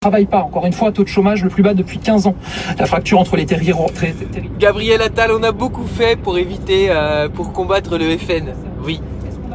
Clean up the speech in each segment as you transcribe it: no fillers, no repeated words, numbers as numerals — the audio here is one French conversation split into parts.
travaille pas. Encore une fois, taux de chômage le plus bas depuis 15 ans. La fracture entre les territoires... Gabriel Attal, on a beaucoup fait pour éviter, pour combattre le FN. Oui.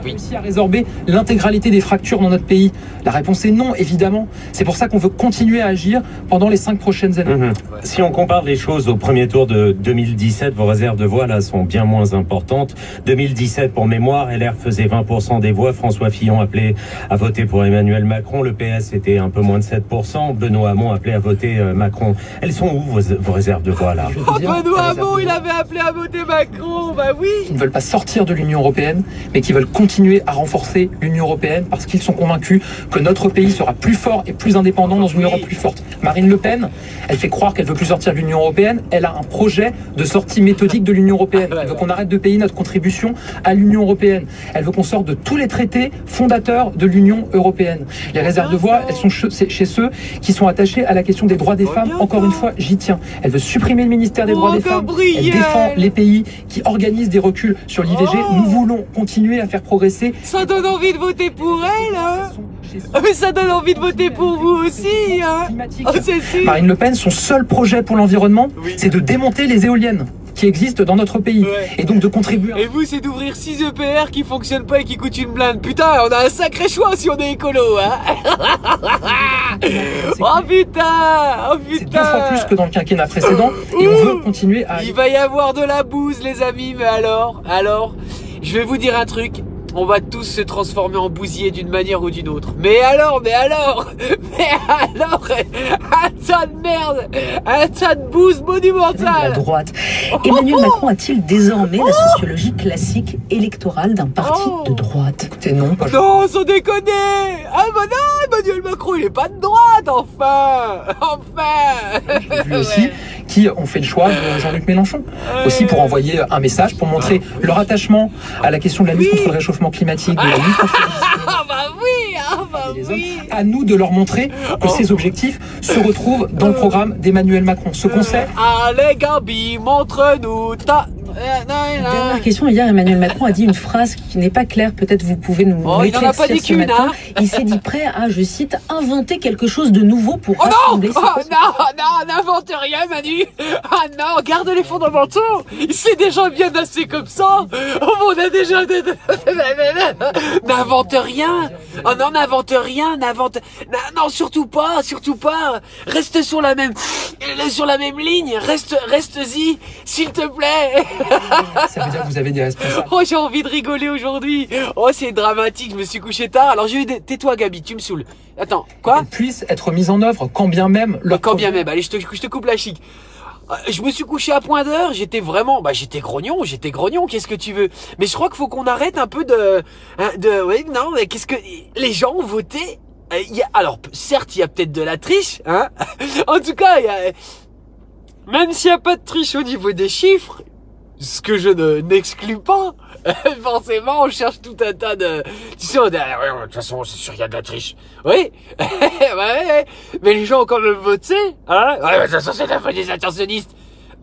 Réussi à résorber l'intégralité des fractures dans notre pays? La réponse est non, évidemment. C'est pour ça qu'on veut continuer à agir pendant les 5 prochaines années. Si on compare les choses au premier tour de 2017, vos réserves de voix là sont bien moins importantes. 2017, pour mémoire, LR faisait 20% des voix. François Fillon appelait à voter pour Emmanuel Macron. Le PS était un peu moins de 7%. Benoît Hamon appelait à voter Macron. Elles sont où vos réserves de voix là? Benoît Hamon, il avait appelé à voter Macron, bah oui. Qui ne veulent pas sortir de l'Union européenne, mais qui veulent continuer à renforcer l'Union européenne parce qu'ils sont convaincus que notre pays sera plus fort et plus indépendant dans une Europe plus forte. Marine Le Pen, elle fait croire qu'elle veut plus sortir de l'Union européenne. Elle a un projet de sortie méthodique de l'Union européenne. Elle veut qu'on arrête de payer notre contribution à l'Union européenne. Elle veut qu'on sorte de tous les traités fondateurs de l'Union européenne. Les réserves de voix, elles sont chez ceux qui sont attachés à la question des droits des femmes. Encore une fois, j'y tiens. Elle veut supprimer le ministère des droits des femmes. Elle défend les pays qui organisent des reculs sur l'IVG. Nous voulons continuer à faire progresser. Ça donne envie de voter pour elle, hein. Mais ça donne envie de voter pour vous aussi, hein. Oh, c'est sûr. Marine Le Pen, son seul projet pour l'environnement, c'est de démonter les éoliennes qui existent dans notre pays. Et donc de contribuer. Et vous, c'est d'ouvrir 6 EPR qui fonctionnent pas et qui coûtent une blinde. Putain, on a un sacré choix si on est écolo, hein. Oh putain. Oh putain. C'est 2 fois plus que dans le quinquennat précédent. Et on veut continuer à... Il va y avoir de la bouse, les amis. Mais alors, je vais vous dire un truc. On va tous se transformer en bousiers d'une manière ou d'une autre. Mais alors, un tas de merde, un tas de bouse monumentale. La droite. Emmanuel Macron a-t-il désormais la sociologie classique électorale d'un parti de droite? Écoutez, non, pas non, sans déconner. Ah bah non, Emmanuel Macron, il est pas de droite, enfin. Lui aussi, qui ont fait le choix de Jean-Luc Mélenchon. Aussi pour envoyer un message, pour montrer leur attachement à la question de la lutte contre le réchauffement climatique, de la lutte contre les hommes. À nous de leur montrer que ces objectifs se retrouvent dans le programme d'Emmanuel Macron. Ce conseil. Allez Gabi, montre-nous ta... Dernière question, hier Emmanuel Macron a dit une phrase qui n'est pas claire, peut-être vous pouvez nous l'éclaircir ce matin. Il s'est dit prêt à, je cite, inventer quelque chose de nouveau pour rassembler ses non, n'invente rien Manu. Ah non, garde les fondamentaux. C'est déjà bien assez comme ça. On a déjà... N'invente rien. Oh non, n'invente rien, non, surtout pas. Reste sur la même ligne, reste-y, s'il te plaît. Ça veut dire que vous avez des responsables. Oh, j'ai envie de rigoler aujourd'hui. Oh, c'est dramatique, je me suis couché tard. Alors j'ai eu des... Tais-toi Gabi, tu me saoules. Attends, quoi? Puisse être mise en œuvre quand bien même allez, je te coupe la chic. Je me suis couché à point d'heure, j'étais grognon, qu'est-ce que tu veux? Mais je crois qu'il faut qu'on arrête un peu oui, non, mais qu'est-ce que... Les gens ont voté. Alors, certes, il y a peut-être de la triche, hein. En tout cas, même s'il n'y a pas de triche au niveau des chiffres, ce que je n'exclus pas, forcément, on cherche tout un tas de... Tu sais, de toute façon, c'est sûr, il y a de la triche. Oui, ouais, mais les gens ont quand même voté, hein. Ouais, de toute façon, c'est la faute des attentionnistes.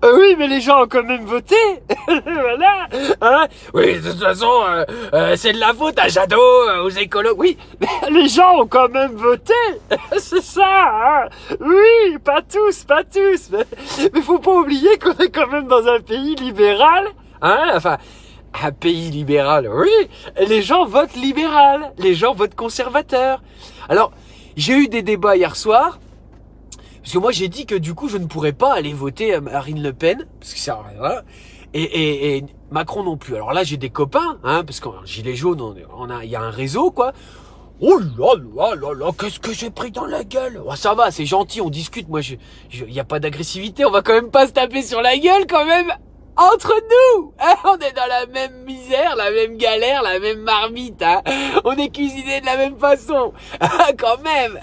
Oui, mais les gens ont quand même voté. Voilà, hein. Oui, de toute façon, c'est de la faute à Jadot, aux écolos. Oui, mais les gens ont quand même voté. C'est ça, hein. Oui, pas tous. Mais faut pas oublier qu'on est quand même dans un pays libéral, hein. Enfin, un pays libéral, oui. Les gens votent libéral. Les gens votent conservateur. Alors, j'ai eu des débats hier soir. Parce que moi j'ai dit que du coup je ne pourrais pas aller voter Marine Le Pen parce que ça, voilà, et Macron non plus. Alors là j'ai des copains, hein, parce qu'en gilet jaune il y a un réseau quoi. Oh là, qu'est-ce que j'ai pris dans la gueule. Oh, ça va, c'est gentil, on discute. Moi il y a pas d'agressivité, on va quand même pas se taper sur la gueule quand même. Entre nous, hein, on est dans la même misère, la même galère, la même marmite, hein. On est cuisinés de la même façon, quand même.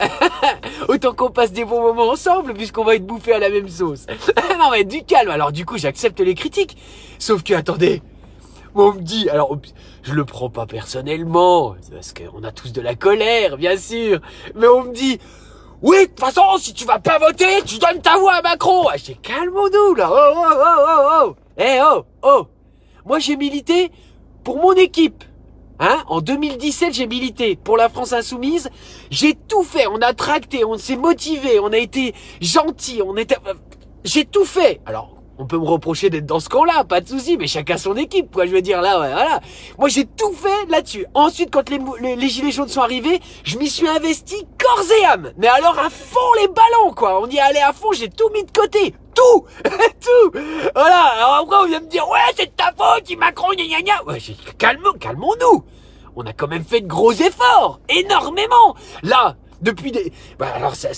Autant qu'on passe des bons moments ensemble, puisqu'on va être bouffés à la même sauce. Non mais du calme, alors du coup j'accepte les critiques. Sauf que, attendez, on me dit, alors je le prends pas personnellement, parce qu'on a tous de la colère, bien sûr, mais on me dit... Oui, de toute façon, si tu vas pas voter, tu donnes ta voix à Macron. Je dis, calmons-nous, là. Oh. Eh, oh. Moi, j'ai milité pour mon équipe. Hein, en 2017, j'ai milité pour la France Insoumise. J'ai tout fait. On a tracté, on s'est motivé, on a été gentil, j'ai tout fait. Alors, on peut me reprocher d'être dans ce camp-là, pas de souci, mais chacun son équipe, quoi. Je veux dire, là, ouais, voilà. Moi, j'ai tout fait là-dessus. Ensuite, quand les gilets jaunes sont arrivés, je m'y suis investi corps et âme. Mais alors, à fond les ballons, quoi. On y est allé à fond, j'ai tout mis de côté. Tout. Tout. Voilà. Alors après, on vient me dire, ouais, c'est de ta faute, Macron, gna gna gna. Ouais, calmons-nous. On a quand même fait de gros efforts. Énormément. Là, depuis des... Bah alors ça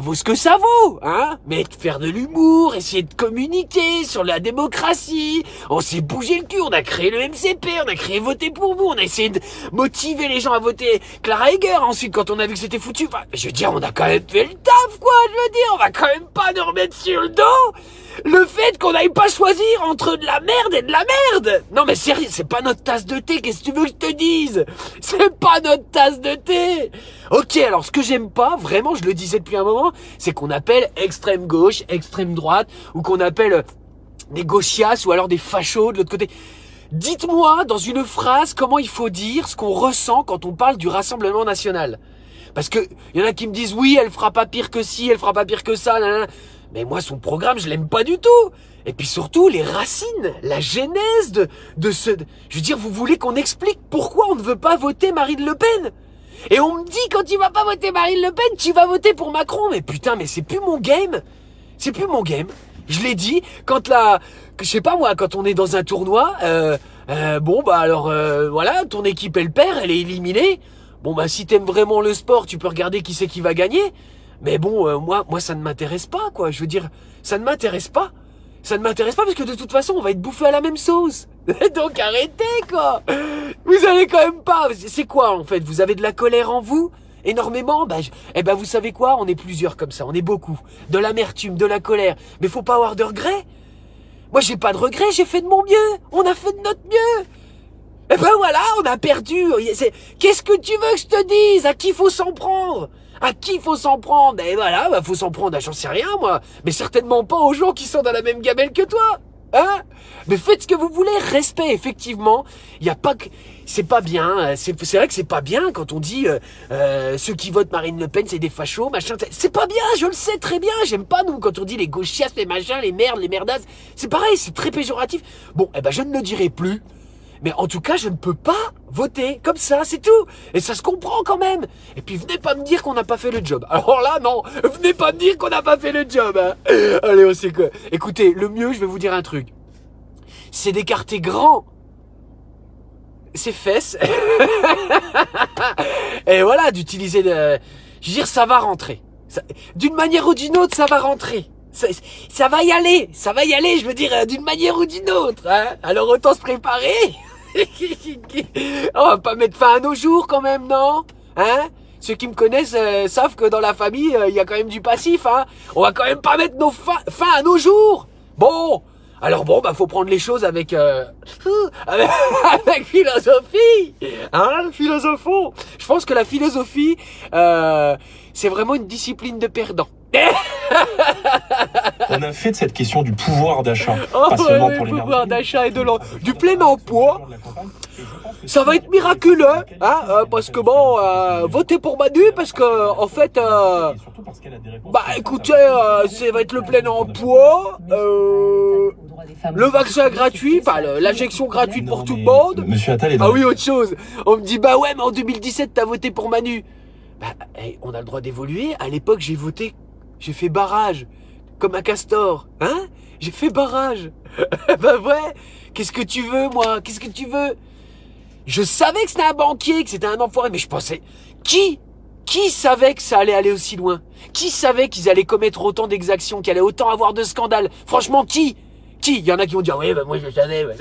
vaut ce que ça vaut, hein. Mais faire de l'humour, essayer de communiquer sur la démocratie, on s'est bougé le cul, on a créé le MCP, on a créé Voter pour vous, on a essayé de motiver les gens à voter Clara Heger. Ensuite, quand on a vu que c'était foutu, bah, je veux dire, on a quand même fait le taf, quoi, je veux dire, on va quand même pas nous remettre sur le dos le fait qu'on n'aille pas choisir entre de la merde et de la merde. Non mais sérieux, c'est pas notre tasse de thé, qu'est-ce que tu veux que je te dise? C'est pas notre tasse de thé. Ok, alors ce que j'aime pas, vraiment, je le disais depuis un moment, c'est qu'on appelle extrême gauche, extrême droite, ou qu'on appelle des gauchias, ou alors des fachos de l'autre côté. Dites-moi dans une phrase comment il faut dire ce qu'on ressent quand on parle du Rassemblement National. Parce que y en a qui me disent oui, elle fera pas pire que ci, elle fera pas pire que ça, nanana. Mais moi, son programme, je l'aime pas du tout. Et puis surtout, les racines, la genèse de ce... Je veux dire, vous voulez qu'on explique pourquoi on ne veut pas voter Marine Le Pen? Et on me dit, quand tu vas pas voter Marine Le Pen, tu vas voter pour Macron. Mais putain, mais c'est plus mon game. C'est plus mon game. Je l'ai dit, quand je sais pas moi, quand on est dans un tournoi, bon bah alors, voilà, ton équipe, elle perd, elle est éliminée. Bon bah si t'aimes vraiment le sport, tu peux regarder qui c'est qui va gagner. Mais bon, moi ça ne m'intéresse pas, quoi. Je veux dire, ça ne m'intéresse pas. Ça ne m'intéresse pas parce que de toute façon, on va être bouffé à la même sauce. Donc arrêtez, quoi. Vous allez quand même pas... C'est quoi, en fait? Vous avez de la colère en vous? Énormément? Eh ben, vous savez quoi? On est plusieurs comme ça. On est beaucoup. De l'amertume, de la colère. Mais faut pas avoir de regrets. Moi, j'ai pas de regrets. J'ai fait de mon mieux. On a fait de notre mieux. Eh ben voilà, on a perdu. Qu'est-ce que tu veux que je te dise? À qui faut s'en prendre? À qui faut s'en prendre? Et voilà, bah faut s'en prendre à j'en sais rien, moi. Mais certainement pas aux gens qui sont dans la même gamelle que toi. Hein? Mais faites ce que vous voulez, respect, effectivement. Il y a pas que... C'est pas bien. C'est vrai que c'est pas bien quand on dit ceux qui votent Marine Le Pen, c'est des fachos, machin. C'est pas bien, je le sais très bien. J'aime pas, nous, quand on dit les gauchias, les machins, les merdes, les merdasses. C'est pareil, c'est très péjoratif. Bon, eh ben, je ne le dirai plus. Mais en tout cas, je ne peux pas voter comme ça, c'est tout. Et ça se comprend quand même. Et puis, venez pas me dire qu'on n'a pas fait le job. Alors là, non. Venez pas me dire qu'on n'a pas fait le job. Hein. Allez, on sait quoi. Écoutez, le mieux, je vais vous dire un truc. C'est d'écarter grand ses fesses. Et voilà, d'utiliser le... Je veux dire, ça va rentrer. D'une manière ou d'une autre, ça va rentrer. Ça va y aller, je veux dire, d'une manière ou d'une autre. Hein. Alors autant se préparer. On va pas mettre fin à nos jours quand même, non? Hein? Ceux qui me connaissent savent que dans la famille, il y a quand même du passif. Hein. On va quand même pas mettre fin à nos jours. Bon, alors bon, bah faut prendre les choses avec avec philosophie. Hein, philosophons. Je pense que la philosophie, c'est vraiment une discipline de perdants. On a fait de cette question du pouvoir d'achat, pas seulement pour les pouvoir d'achat et du plein emploi. Ça va être miraculeux, hein, parce que bon, votez pour Manu, parce que en fait, bah écoutez, ça va être le plein emploi, le vaccin gratuit, enfin l'injection gratuite pour tout le monde. Monsieur Attal est dans... Ah oui, autre chose. On me dit bah ouais, mais en 2017 t'as voté pour Manu. Bah, hey, on a le droit d'évoluer. À l'époque, j'ai fait barrage, comme un castor, hein? J'ai fait barrage. Bah ouais, qu'est-ce que tu veux, moi? Qu'est-ce que tu veux? Je savais que c'était un banquier, que c'était un enfoiré, mais je pensais... Qui savait que ça allait aller aussi loin? Qui savait qu'ils allaient commettre autant d'exactions, qu'il allait autant avoir de scandales? Franchement, qui? Il y en a qui vont dire, oui, bah moi je savais. Ouais.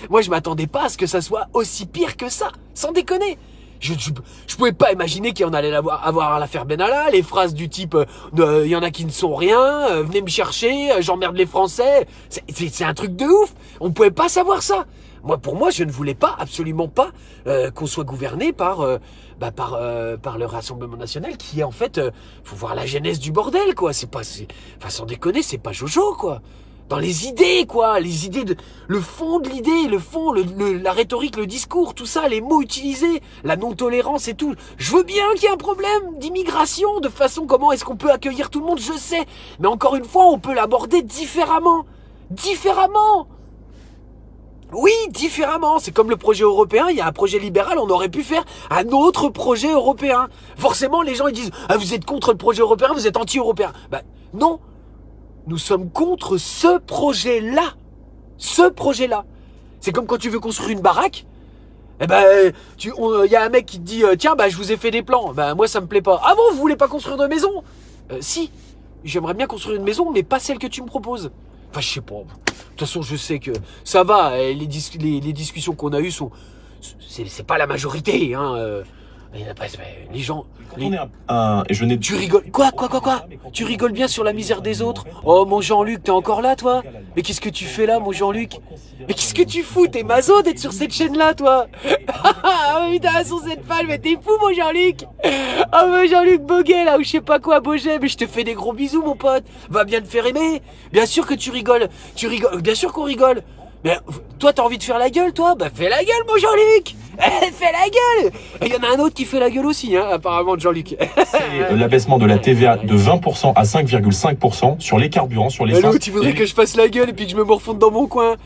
Moi, je m'attendais pas à ce que ça soit aussi pire que ça, sans déconner. Je pouvais pas imaginer qu'il y en allait avoir à l'affaire Benalla, les phrases du type il y en a qui ne sont rien, venez me chercher, j'emmerde les Français. C'est un truc de ouf. On pouvait pas savoir ça. Pour moi, je ne voulais pas, absolument pas, qu'on soit gouverné par le Rassemblement National, qui est en fait, faut voir la genèse du bordel, quoi. Enfin, sans déconner, c'est pas Jojo, quoi. dans les idées, quoi, les idées le fond de l'idée, le fond, la rhétorique, le discours, tout ça, les mots utilisés, la non-tolérance et tout. Je veux bien qu'il y ait un problème d'immigration, de façon comment est-ce qu'on peut accueillir tout le monde, je sais. Mais encore une fois, on peut l'aborder différemment. Différemment. Oui, différemment. C'est comme le projet européen, il y a un projet libéral, on aurait pu faire un autre projet européen. Forcément, les gens ils disent « Ah, vous êtes contre le projet européen, vous êtes anti-européen. » Ben, non. Nous sommes contre ce projet-là. Ce projet-là. C'est comme quand tu veux construire une baraque. Eh ben, y a un mec qui te dit tiens, bah, je vous ai fait des plans. Ben, moi, ça me plaît pas. Ah bon, vous voulez pas construire de maison? Si. J'aimerais bien construire une maison, mais pas celle que tu me proposes. Enfin, je sais pas. De toute façon, je sais que ça va. Les discussions qu'on a eues sont... C'est pas la majorité, hein. Les gens... Tu rigoles... Quoi? Tu rigoles bien sur la misère des autres? Oh, mon Jean-Luc, t'es encore là, toi? Mais qu'est-ce que tu fais là, mon Jean-Luc? Mais qu'est-ce que tu fous? T'es maso d'être sur cette chaîne-là, toi? Ah putain, sur cette page, mais t'es fou, mon Jean-Luc! Ah, mon Jean-Luc Boguet, là, ou je sais pas quoi, Boget, mais je te fais des gros bisous, mon pote. Va bien te faire aimer. Bien sûr que tu rigoles. Bien sûr qu'on rigole. Mais toi, t'as envie de faire la gueule, toi? Bah, fais la gueule, mon Jean-Luc! Fais la gueule! Il y en a un autre qui fait la gueule aussi, hein, apparemment, de Jean-Luc. C'est l'abaissement de la TVA de 20% à 5,5% sur les carburants, sur les... Alors, tu voudrais que je fasse la gueule et puis que je me morfonde dans mon coin?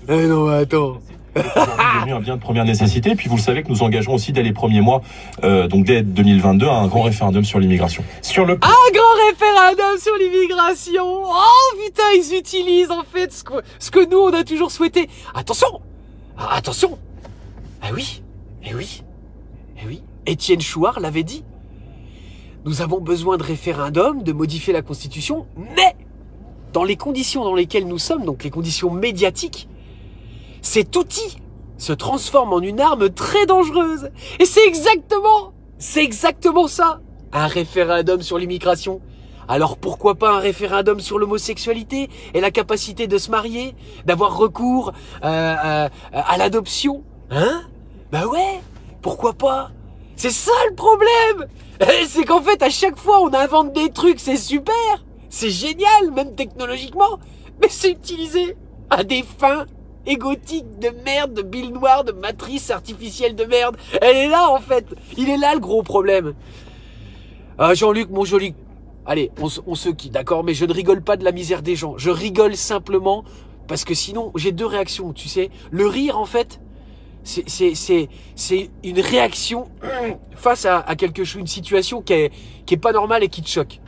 Non, attends. C'est devenu un bien de première nécessité. Et puis vous le savez que nous engageons aussi dès les premiers mois, donc dès 2022, un grand référendum sur l'immigration. Un grand référendum sur l'immigration. Oh putain, ils utilisent en fait ce que nous on a toujours souhaité. Attention, attention. Ah oui, eh oui, eh oui. Étienne Chouard l'avait dit. Nous avons besoin de référendum, de modifier la Constitution, mais dans les conditions dans lesquelles nous sommes, donc les conditions médiatiques, cet outil se transforme en une arme très dangereuse. Et c'est exactement ça, un référendum sur l'immigration. Alors pourquoi pas un référendum sur l'homosexualité et la capacité de se marier, d'avoir recours à l'adoption? Hein? Bah ouais, pourquoi pas? C'est ça le problème. C'est qu'en fait, à chaque fois, on invente des trucs, c'est super. C'est génial, même technologiquement. Mais c'est utilisé à des fins égotique de merde, de bille noire, de matrice artificielle de merde. Elle est là, en fait. Il est là, le gros problème. Jean-Luc, mon joli... Allez, on se quitte, d'accord? Mais je ne rigole pas de la misère des gens. Je rigole simplement parce que sinon, j'ai deux réactions, tu sais. Le rire, en fait, c'est une réaction face à quelque chose, une situation qui est pas normale et qui te choque.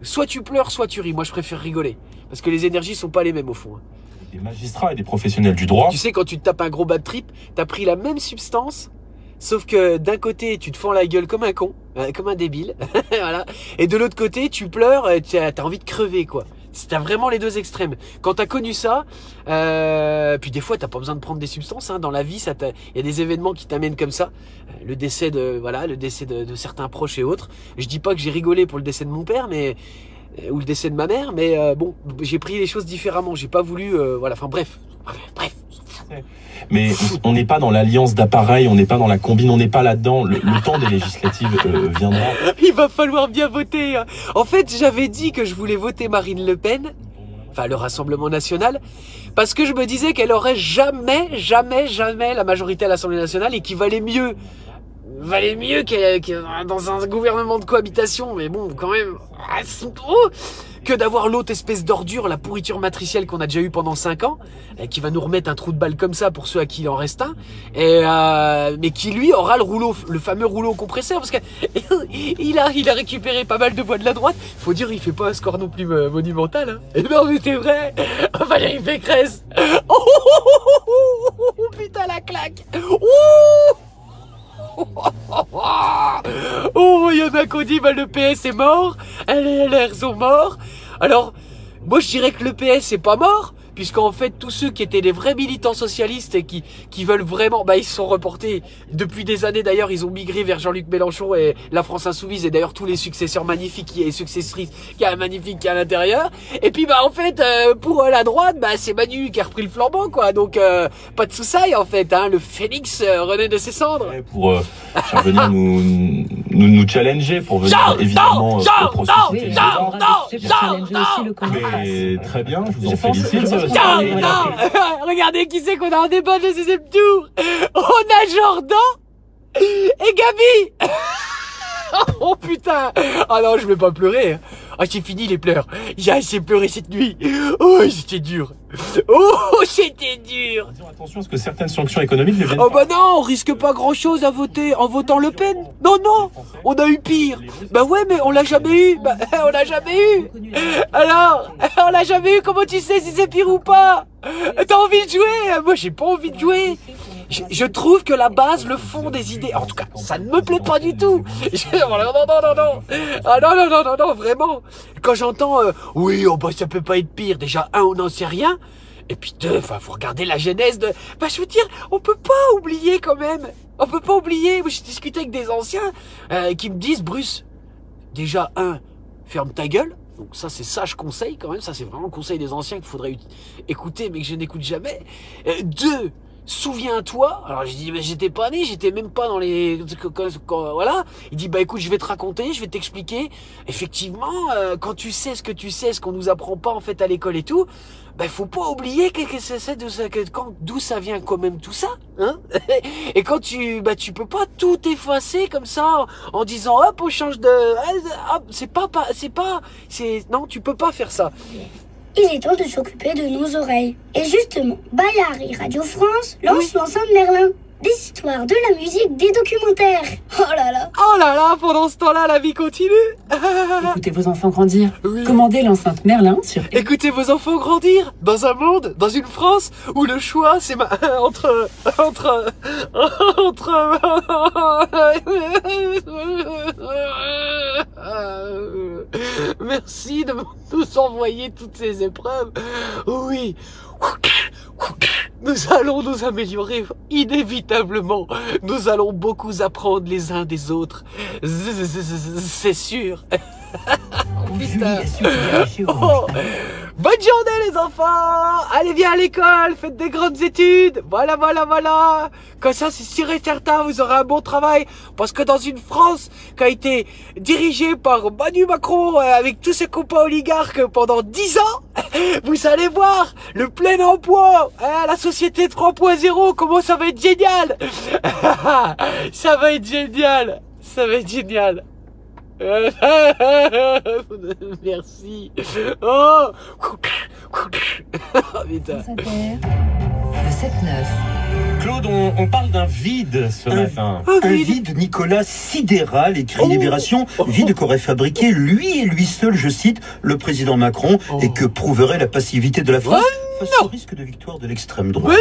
Soit tu pleures, soit tu ris. Moi, je préfère rigoler. Parce que les énergies sont pas les mêmes, au fond. Des magistrats et des professionnels du droit. Tu sais, quand tu te tapes un gros bad trip, t'as pris la même substance, sauf que d'un côté, tu te fends la gueule comme un con, comme un débile, voilà. Et de l'autre côté, tu pleures, t'as envie de crever, quoi. T'as vraiment les deux extrêmes. Quand t'as connu ça, puis des fois, t'as pas besoin de prendre des substances, hein. Dans la vie, il y a des événements qui t'amènent comme ça. Le décès de certains proches et autres. Je dis pas que j'ai rigolé pour le décès de mon père, mais ou le décès de ma mère, mais bon, j'ai pris les choses différemment. J'ai pas voulu, voilà. Enfin bref. Mais on n'est pas dans l'alliance d'appareils, on n'est pas dans la combine, on n'est pas là-dedans. Le temps des législatives viendra. Il va falloir bien voter. Hein. En fait, j'avais dit que je voulais voter Marine Le Pen, enfin le Rassemblement National, parce que je me disais qu'elle aurait jamais la majorité à l'Assemblée nationale et qu'il valait mieux que dans un gouvernement de cohabitation, mais bon, quand même, que d'avoir l'autre espèce d'ordure, la pourriture matricielle qu'on a déjà eu pendant 5 ans, et qui va nous remettre un trou de balle comme ça pour ceux à qui il en reste un, mais qui lui aura le fameux rouleau compresseur, parce que il a récupéré pas mal de voix de la droite. Faut dire, il fait pas un score non plus monumental, hein. Et non, mais c'est vrai. Valérie Pécresse. Oh, putain, la claque. Oh, il y en a qu'on dit, le PS est mort, les LR sont morts. Alors, moi je dirais que le PS est pas mort, puisqu'en fait tous ceux qui étaient des vrais militants socialistes et qui veulent vraiment, bah ils se sont reportés depuis des années. D'ailleurs ils ont migré vers Jean-Luc Mélenchon et la France Insoumise, et d'ailleurs tous les successeurs magnifiques et successrices qui a magnifique qui à l'intérieur. Et puis bah en fait pour la droite, bah c'est Manu qui a repris le flambeau quoi, donc pas de soussailles en fait, hein, le phénix renaît de ses cendres. Pour venir nous challenger, pour venir évidemment mais très bien, je vous en félicite. Regardez qui c'est qu'on a en débat de deuxième tour. On a Jordan et Gabi. Oh putain. Ah non, je vais pas pleurer. Ah, c'est fini les pleurs. J'ai assez pleuré cette nuit. Oh, c'était dur. Oh, c'était dur. Attention à ce que certaines sanctions économiques ne viennent pas. Oh bah non, on risque pas grand chose à voter en votant Le Pen. Non, non, on a eu pire. Bah ouais, mais on l'a jamais eu. Bah, on l'a jamais eu. Alors, on l'a jamais eu. Comment tu sais si c'est pire ou pas? T'as envie de jouer? Moi, j'ai pas envie de jouer. Je trouve que la base, le fond des idées, en tout cas, ça ne me plaît pas du tout. Non, vraiment. Quand j'entends, oui, oh bah ça peut pas être pire. Déjà, un, on n'en sait rien. Et puis deux, enfin, faut regarder la genèse de. Bah, je veux dire, on peut pas oublier quand même. On peut pas oublier. Moi, j'ai discuté avec des anciens qui me disent, Bruce, déjà un, ferme ta gueule. Donc ça, c'est sage conseil quand même. Ça, c'est vraiment le conseil des anciens qu'il faudrait écouter, mais que je n'écoute jamais. Deux. Souviens-toi. Alors j'ai dit mais j'étais pas né, j'étais même pas dans les voilà. Il dit bah écoute, je vais te raconter, je vais t'expliquer. Effectivement, quand tu sais ce que tu sais, ce qu'on nous apprend pas en fait à l'école et tout, bah faut pas oublier d'où ça vient quand même tout ça, hein. Et quand tu peux pas tout effacer comme ça en disant hop on change de hop, non, tu peux pas faire ça. Il est temps de s'occuper de nos oreilles. Et justement, Bayard et Radio France lancent l'ensemble Merlin. Des histoires, de la musique, des documentaires. Oh là là. Oh là là, pendant ce temps-là, la vie continue. Écoutez vos enfants grandir. Oui. Commandez l'enceinte Merlin sur... Écoutez vos enfants grandir dans un monde, dans une France où le choix c'est entre merci de nous envoyer toutes ces épreuves. Oui. Nous allons nous améliorer inévitablement. Nous allons beaucoup apprendre les uns des autres. C'est sûr. Putain. Oh. Bonne journée les enfants. Allez viens à l'école, faites des grandes études. Voilà. Comme ça c'est sûr et certain, vous aurez un bon travail. Parce que dans une France qui a été dirigée par Manu Macron avec tous ses copains oligarques pendant 10 ans, vous allez voir le plein emploi, la société 3.0, comment ça va être génial. Ça va être génial. Merci. Oh putain. Le 7-9. Claude, on parle d'un vide ce matin. Un vide, Nicolas, sidéral, écrit Libération. Vide qu'aurait fabriqué lui et lui seul, je cite, le président Macron, et que prouverait la passivité de la France face au risque de victoire de l'extrême droite.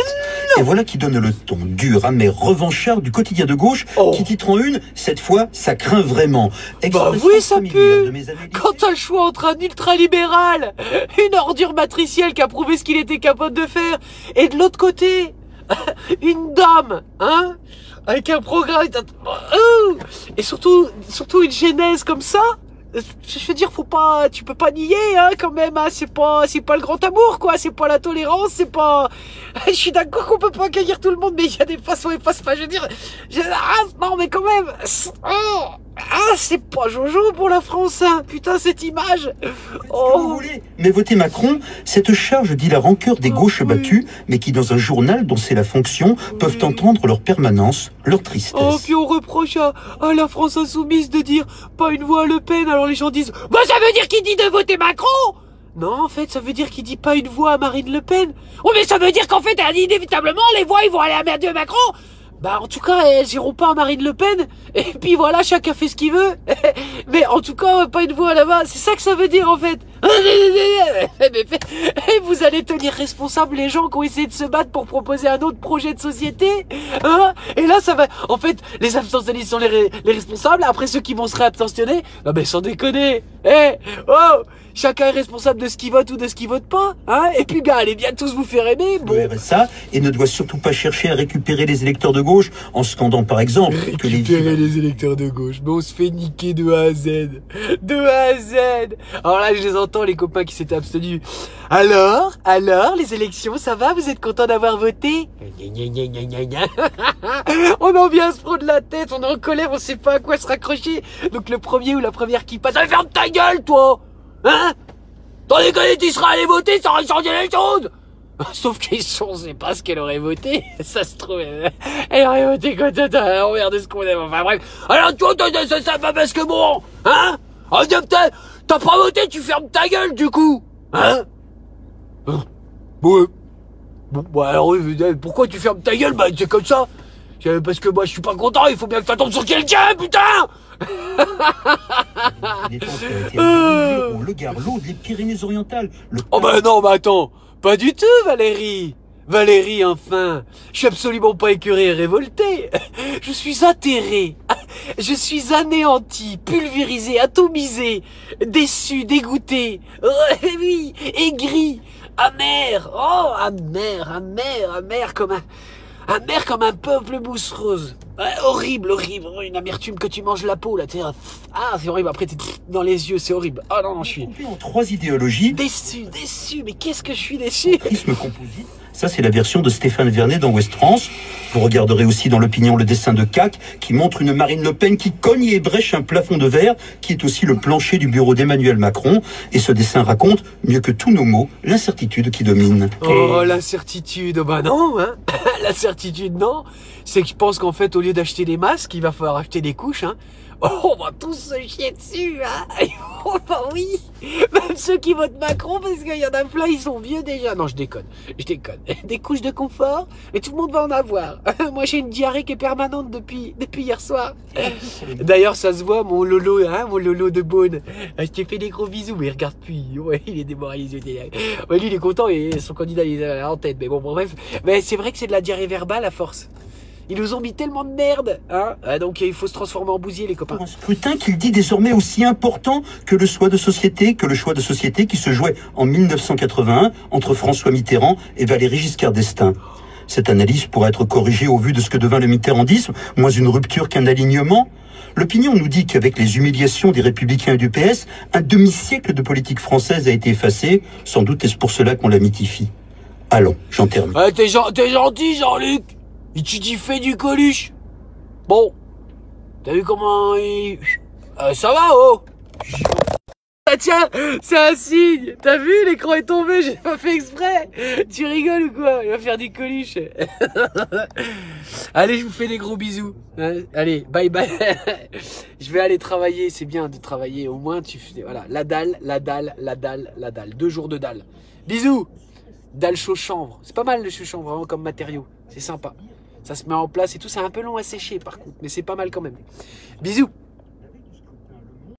Et voilà qui donne le ton dur, mais revanchard du quotidien de gauche, qui titre en une, cette fois, ça craint vraiment. Bah oui, ça pue. Quand t'as le choix entre un ultralibéral, une ordure matricielle qui a prouvé ce qu'il était capable de faire, et de l'autre côté, une dame, hein, avec un programme, et surtout une genèse comme ça. Je veux dire, tu peux pas nier, hein, quand même, hein, c'est pas le grand amour, quoi, c'est pas la tolérance, c'est pas, je suis d'accord qu'on peut pas accueillir tout le monde, mais il y a des façons et pas, je veux dire, non, mais quand même, c'est pas Jojo pour la France, hein, putain, cette image. Vous voulez, mais voter Macron, cette charge dit la rancœur des gauches battues, mais qui, dans un journal dont c'est la fonction, peuvent entendre leur permanence, leur tristesse. Oh, puis on reproche à la France Insoumise de dire pas une voix à Le Pen, alors les gens disent, bah ça veut dire qu'il dit de voter Macron. Non, en fait, ça veut dire qu'il dit pas une voix à Marine Le Pen. Oh, mais ça veut dire qu'en fait, inévitablement, les voix, ils vont aller à de Macron. Bah, en tout cas, elles iront pas à Marine Le Pen. Et puis voilà, chacun fait ce qu'il veut. Mais en tout cas, pas une voix là-bas. C'est ça que ça veut dire, en fait. Et vous allez tenir responsable les gens qui ont essayé de se battre pour proposer un autre projet de société, hein? Et là, ça va... En fait, les abstentionnistes sont les responsables. Après, ceux qui vont se réabstentionner, non mais sans déconner. Oh, chacun est responsable de ce qu'il vote ou de ce qu'il vote pas, hein? Et puis, bien, allez bien tous vous faire aimer. Bon. Le RSA et ne doit surtout pas chercher à récupérer les électeurs de gauche en scandant, par exemple, que les électeurs de gauche, mais on se fait niquer de A à Z. De A à Z. Alors là, je les entends, les copains qui s'étaient abstenus. Alors, les élections, ça va? Vous êtes contents d'avoir voté? On en vient à se prendre la tête, on est en colère, on sait pas à quoi se raccrocher. Donc le premier ou la première qui passe, ferme ta gueule, toi! Hein? Tandis que tu seras allé voter, ça aurait changé les choses! Sauf qu'on sait pas ce qu'elle aurait voté. Ça se trouve, elle aurait voté quoi, à l'envers de ce qu'on aime. Enfin bref. Alors toi, ça va parce que bon, hein? T'as pas voté, tu fermes ta gueule du coup, hein? Ouais. Bon, bah alors, pourquoi tu fermes ta gueule? Bah c'est comme ça. Parce que moi je suis pas content, il faut bien que ça tombe sur quelqu'un, putain! Le Gard, l'Aude, les Pyrénées-Orientales. Oh bah non, bah attends, pas du tout, Valérie. Valérie, enfin, je suis absolument pas écœuré et révolté. Je suis atterré, je suis anéanti, pulvérisé, atomisé, déçu, dégoûté, oui, aigri, amer, oh, amer comme un peuple mousse rose. Horrible, une amertume que tu manges la peau, là, ah, c'est horrible, après t'es dans les yeux, c'est horrible. Ah non, je suis... En 3 idéologies. Déçu, mais qu'est-ce que je suis déçu. Prisme composite. Ça, c'est la version de Stéphane Vernet dans Ouest France. Vous regarderez aussi dans l'opinion le dessin de CAC qui montre une Marine Le Pen qui cogne et ébréche un plafond de verre qui est aussi le plancher du bureau d'Emmanuel Macron. Et ce dessin raconte, mieux que tous nos mots, l'incertitude qui domine. Oh, l'incertitude, bah non, hein. L'incertitude, non. C'est que je pense qu'en fait, au lieu d'acheter des masques, il va falloir acheter des couches, hein. Oh, on va tous se chier dessus, hein. Oh, bah oui. Même ceux qui votent Macron, parce qu'il y en a plein, ils sont vieux déjà. Non, je déconne. Des couches de confort, mais tout le monde va en avoir. Moi, j'ai une diarrhée qui est permanente depuis hier soir. D'ailleurs, ça se voit, mon Lolo, hein, mon Lolo de Beaune. Je t'ai fait des gros bisous, mais il regarde plus. Ouais, il est démoralisé. Ouais, lui, il est content et son candidat, il est en tête. Mais bon, bref. Mais c'est vrai que c'est de la diarrhée verbale à force. Ils nous ont mis tellement de merde, hein. Donc il faut se transformer en bousier, les copains. Un scrutin qu'il dit désormais aussi important que le choix de société qui se jouait en 1981 entre François Mitterrand et Valéry Giscard d'Estaing. Cette analyse pourrait être corrigée au vu de ce que devint le mitterrandisme, moins une rupture qu'un alignement. L'opinion nous dit qu'avec les humiliations des Républicains et du PS, un demi-siècle de politique française a été effacé. Sans doute est-ce pour cela qu'on la mythifie. Allons, j'en termine. T'es gentil, Jean-Luc. Et tu t'y fais du Coluche. Bon, t'as vu comment il... ça va, oh. Ah tiens, c'est un signe. T'as vu, l'écran est tombé, j'ai pas fait exprès. Tu rigoles ou quoi? Il va faire du Coluche. Allez, je vous fais des gros bisous. Allez, bye bye. Je vais aller travailler, c'est bien de travailler. Au moins, tu fais... Voilà, la dalle. 2 jours de dalle. Bisous. Dalle chaud chanvre. C'est pas mal le chaud chanvre, vraiment, comme matériau. C'est sympa. Ça se met en place et tout, c'est un peu long à sécher par contre, mais c'est pas mal quand même. Bisous.